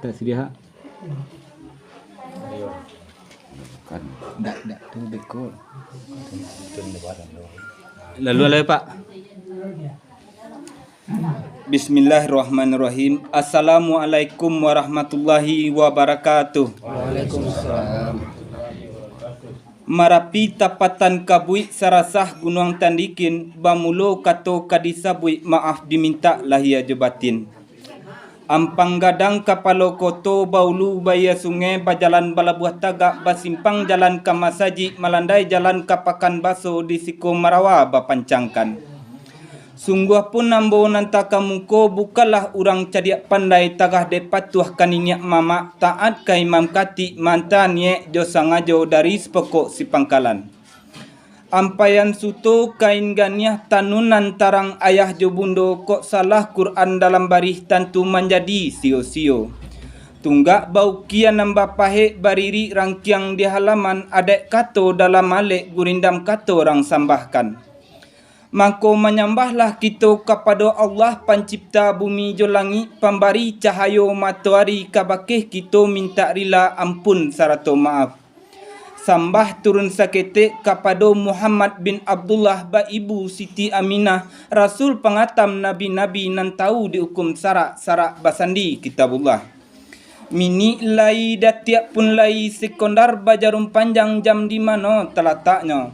Tak sedia. Kan. Tak tu bekol. Lalu alai Pak. Bismillahirrahmanirrahim. Assalamualaikum warahmatullahi wabarakatuh. Waalaikumsalam. Marapi tapatan kabui sarasah gunung tandikin bamulo kato kadisabui maaf diminta lahia jebatin. Ampang gadang kapalo koto baulu baya sungai bajalan balabuah tagak basimpang jalan kamasaji malandai jalan kapakan baso di siko marawa bapancangkan. Sungguh pun nambo nantaka muko bukalah urang cadiak pandai tagah de patuah kaninya mama taat ka imam kati mantan ye jo sangajo dari sepokok si pangkalan. Ampayan suto kain ganiah tanunan tarang ayah jo bundo kok salah Quran dalam barih tentu menjadi sio-sio. Tunggak bau kia nambah pahe bariri rangkiang di halaman adek kato dalam malik gurindam kato orang sambahkan. Maka menyembahlah kita kepada Allah pencipta bumi jolangi pemberi cahayo matahari kabakeh kita minta rila ampun sarato maaf. Sambah turun saketek kepada Muhammad bin Abdullah ba ibu Siti Aminah Rasul pengatam nabi-nabi nan tahu dihukum sarak-sarak basandi kitabullah. Mini lai datiak pun lai sekondar bajarum panjang jam di mana terletaknya.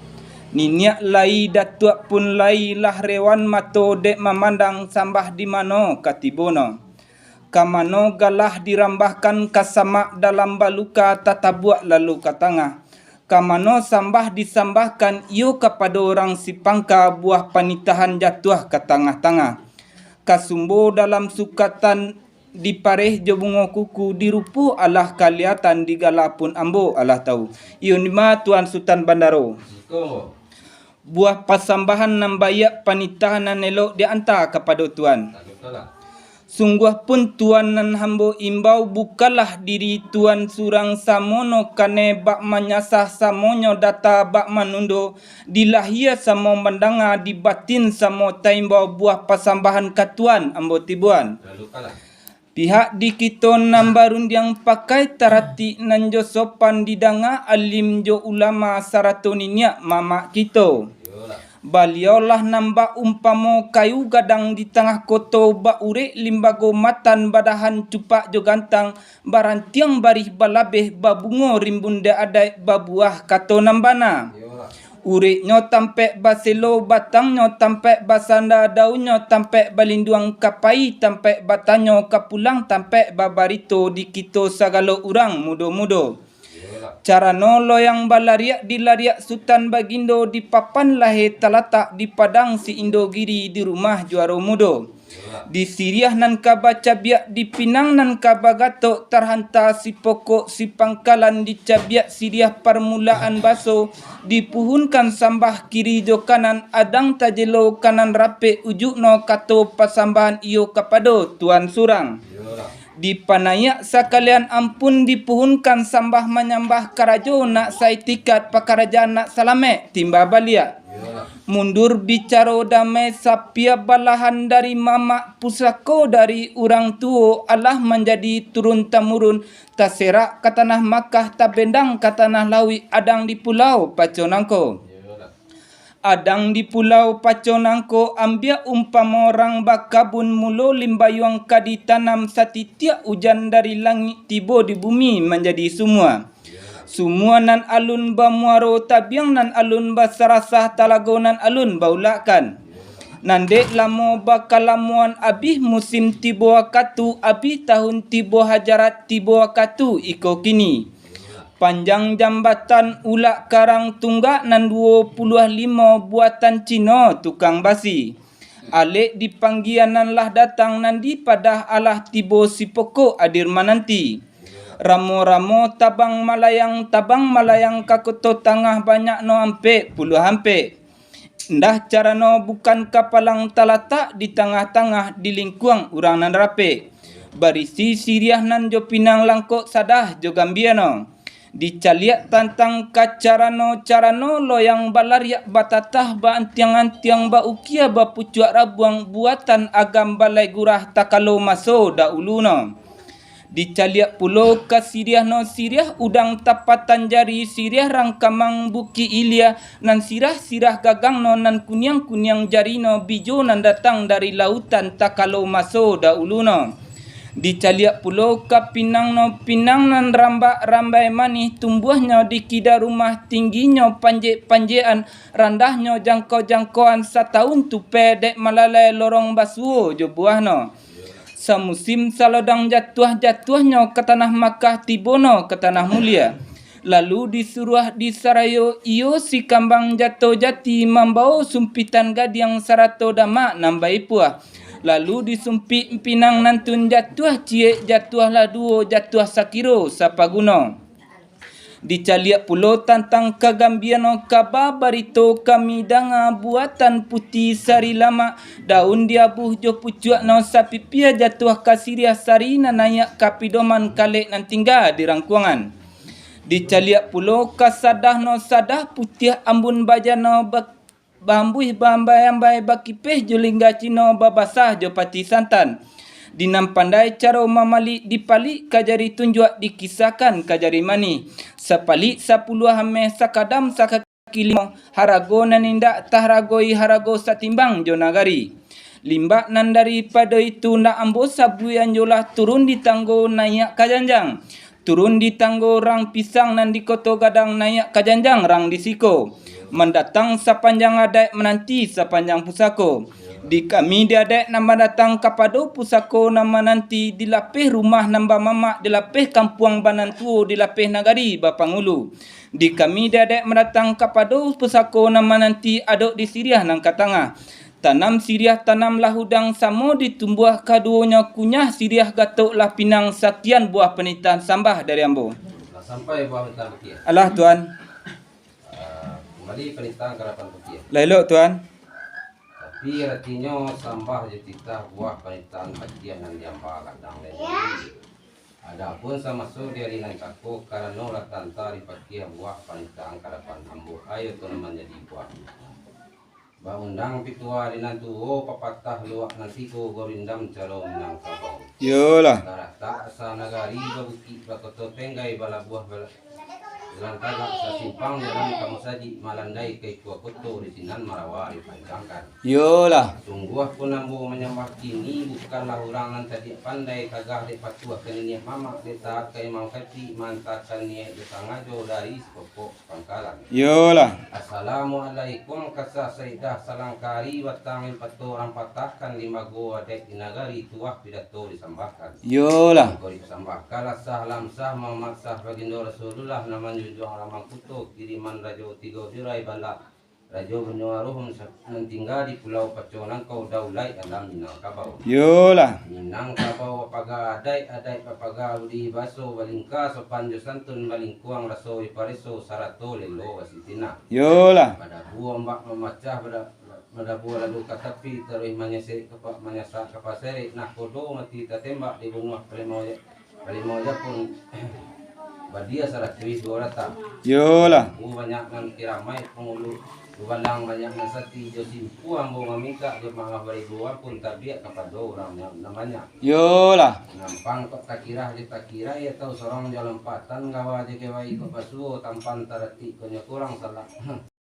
Ninyak lai datuak pun lai lah rewan mato dek memandang sambah di mano katibono. Kamano galah dirambahkan kasamak dalam baluka tata buat lalu katangah. Kamano sambah disambahkan iyo kepada orang si pangka buah panitahan jatuh ke tengah-tengah. Kasumbo dalam sukatan di pareh jebungo kuku dirupu Allah kaliatan di galapun ambo Allah tahu. Iyo nima Tuan Sultan Bandaro. Buah pasambahan nambayak panitahan nan elok diantar kepada Tuan. Sungguh pun Tuan nan hambo imbau bukalah diri Tuan surang samono kane bak menyasah samonyo data bak manundo dilahia samo mendanga di batin samo taimbau buah pasambahan katuan ambo tibuan. Pihak di kita nambarun yang pakai tarati nanjo sopan didanga alim jo ulama saratoninya mama kita. Baliolah nambah umpamo kayu gadang di tengah koto ba ure limbago matan badahan cupak jo gantang barantiang barih balabeh babungo rimbunda adai babuah kato nambana. Ure nyo tampek baselo batang nyo tampek basanda daun nyo tampek balinduang kapai tampek batanyo kapulang tampek babarito di kito sagalo urang mudo-mudo. Cara no loyang balariak di lariak Sultan Bagindo di papan lahe talatak di padang si Indogiri di rumah juaro mudo. Di Siriah nan kabaca biak di Pinang nan kabagato terhanta si pokok si pangkalan di cabiak Siriah permulaan baso dipuhunkan sambah kiri jo kanan adang tajelo kanan rape ujuk no kato pasambahan iyo kapado Tuan Surang. Di panayak sakalian ampun dipuhunkan sambah menyambah karajo nak sai tikat pakarajaan nak salamek timba balia. Mundur bicara damai sapia balahan dari mama pusako dari orang tua Allah menjadi turun temurun taserak ke tanah Makkah tabendang ke tanah Lawi adang di pulau Paconangko. Adang di pulau Paconangko ambia umpama orang bakabun mulo limbayuang kadi tanam satitiak hujan dari langit tiba di bumi menjadi semua. Semua nan alun bamuaro tabiang nan alun basarasah talago nan alun baulakan. Nandek lamo bakalamuan abih musim tibo katu abih tahun tibo hajarat tibo katu iko kini. Panjang jambatan ulak karang tunggak nan 25 buatan Cina tukang basi. Alik di panggianan lah datang nandi padah alah tibo si pokok adir mananti. Ramo-ramo tabang malayang kakoto tangah banyak no ampe puluh ampe. Ndah cara no bukan kapalang talatak di tengah-tengah di lingkuang urang nan rape. Barisi Siriah nan jo Pinang langkok sadah jo Gambiano. Dicaliak tantang kacarano carano loyang balariak batatah ba antiang-antiang ba ukia ba pucuak rabuang buatan agam balai gurah takalo maso da uluno. Dicaliak pulo ka siriah no siriah udang tapatan jari siriah rangkamang buki ilia nan sirah gagang no nan kunyang jari no bijo nan datang dari lautan takalo maso dahulu no. Dicaliak pulo ka pinang no pinang nan rambai manih tumbuhnya di kida rumah tingginya panjean randahnya jangkauan setahun tu pedek malalai lorong basuo jo buah no. Semusim salodang jatuhnya ke tanah Makkah tibono ke tanah mulia. Lalu disuruh disarayo iyo si kambang jatuh jati membawa sumpitan gadiang sarato dama nambai puah. Lalu disumpit pinang nantun jatuh cie jatuhlah duo jatuh sakiro sapaguno. Dicaliak pulo tantang kagambiano kaba barito kami danga buatan putih sari lama daun diabuh jo pucuak no sapi pia jatuh kasiria sari nanayak kapidoman kalek nan tinggal di rangkuangan. Dicaliak pulo kasadah no sadah putih ambun bajano bambuih bambai bakipeh jo lingga cino babasah jo pati santan. Dinam pandai cara mamali dipalik kajari tunjuk dikisahkan kajari mani. Sepalik 10 hameh sakadam sakaki limo harago nanindak tahragoi harago satimbang jo nagari. Limbak nan daripada itu nak ambo sabuyan jolah turun di tanggo nayak kajanjang. Turun di tanggo rang pisang nan di koto gadang nayak kajanjang rang di siko. Mendatang sepanjang adai menanti sepanjang pusako. Di kami diadek nama datang kapado pusako nama nanti dilapih rumah namba mamak dilapih kampuang banantuo dilapih nagari bapangulu. Di kami diadek mendatang kapado pusako nama nanti adok di siriah nang katanga. Tanam siriah tanamlah hudang samo ditumbuh kaduonya kunyah siriah gatuklah pinang sekian buah penitan sambah dari ambo. Sampai buah penitan petia. Allah Tuan. Kembali penitan karapan petia. Lailok Tuan. Tapi artinya sambah je titah buah penitan petia yang diambah kadang lain. Adapun sama so dia linan kako karena ora tantari petia buah penitan karapan ambo ayo tu namanya di buah. Baundang pitua linan tuo papatah luak nanti ko gorindam calon nang sabong. Yolah. Karata sa nagari babuki bakoto tenggai bala buah bala. Dalam tagak sa simpang dalam kamu saji malandai kay kuakoto di sinan marawari panjangkan. Yolah. Sungguh pun nambo menyembah kini bukanlah orang nan tadi pandai kagah de patua kenini mama de taat kay mau kati mantakan ni de sangajo dari pokok pangkalan. Yolah. Assalamualaikum kasah saidah salangkari watangin patorang patahkan 5 goa dek di nagari tuah pidato disambahkan. Yolah. Kau disambahkan sah lam sah Muhammad sah baginda Rasulullah namanya juang ramang kuto kiriman rajo 3 dirai bala rajo benyaruhum nan tinggal di pulau Paconan kau daulai alam minang kabau. Yolah. Minang kabau paga adai papaga udi baso balingka sopanjo santun balingkuang raso ipariso sarato lelo wasitina. Yolah. Pada buah mbak memacah pada buah lalu katapi terus menyasa kapasere nah kodo mati tembak di bunuh palimoya pun badia salah cuy dua rata. Yolah. Banyak nan kiramai pengulu balang banyak nan sati jo simpu ambo ngaminta jo mga baribuan pun tabiak kapado orang namanya. Yolah. Nampang kok takira ya tahu sorong jalan patan gawa je kewai ko pasuo tampan tarati konya kurang salah.